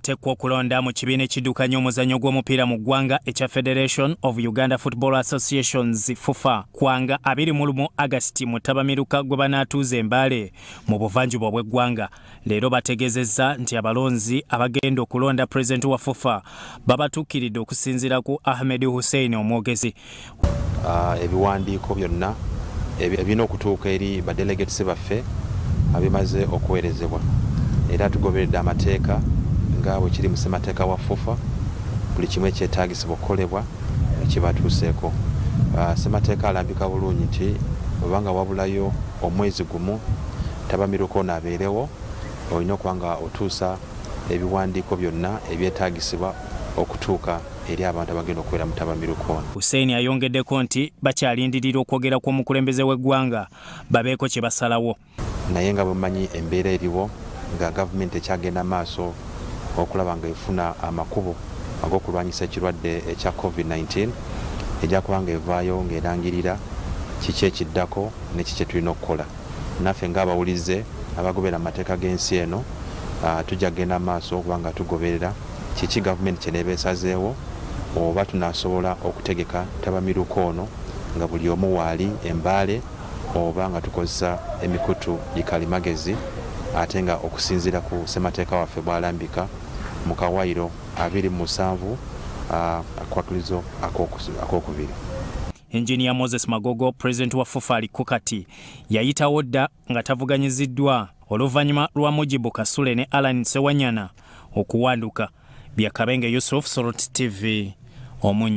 atekwa okulonda mu kibiina ekiddukanya omuzannyo gw'omupiira mu ggwanga ekya Federation of Uganda Football Associations FUFA kwanga 21 August mu Tabamiruka gwe banaatuuza Mbale mu buvanjuba bw'eggwanga. Leero bategeezezza nti abalonzi abagenda okulonda President wa FUFA babatuukiridde okusinziira ku Ahmed Hussein omwogezi. Ebiwandiiko byonna ebirina okutuuka eri badelegates baffe abimaze okuweerezebwa. Era tugoberedde amateeka nga bwe kiri mu ssemateeka wa FUFA, buli kimu ekyetaagisibwa okukolebwa ekibatuuseeko. Ssemateeka alambika bulungi nti obanga wabulayo omwezi gumu Tabamiruka ono abeerewo, olina okuba nga otuusa ebiwandiiko byonna ebyetaagisibwa okutuuka eri abantu abagenda okubeera mu Tabamiruka ono. Hussein ayongeddeko nti bakyalindirira okwogera kw'omukulembeze w'eggwanga babeeko kye basalawo. Naye nga bwemanyi embeera eriwo nga gavumenti ekyagenda maaso okulaba nga efuna amakubo ag'okulwanyisa ekirwadde ekya COVID-19 ejja kuba nga evaayo ng'erangirira kiki ekiddako ne kiki tulina okukola. Naffe ng'abawulize abagobera amateeka g'ensi eno tujja kgenda maaso okuba nga tugoberera kiki gavumenti kyeneeba esazeewo oba tunaasobola okutegeka Tabamiruka ono nga buli omu waali Mbale oba nga tukozesa emikutu gikalimagezi ate nga okusinziira ku ssemateeka waffe bw'alambika mu Kawairo 27 akwatulizo akokubiri. Engineer Moses Magogo, President wa FUFA aliko kati yayitawo dda nga tavuganyiziddwa oluvannyuma lwa Mujibu Kasule ne Alan Sewanyana okuwanduka. Byakabenga Yusuf, Soroti TV, Omunyo.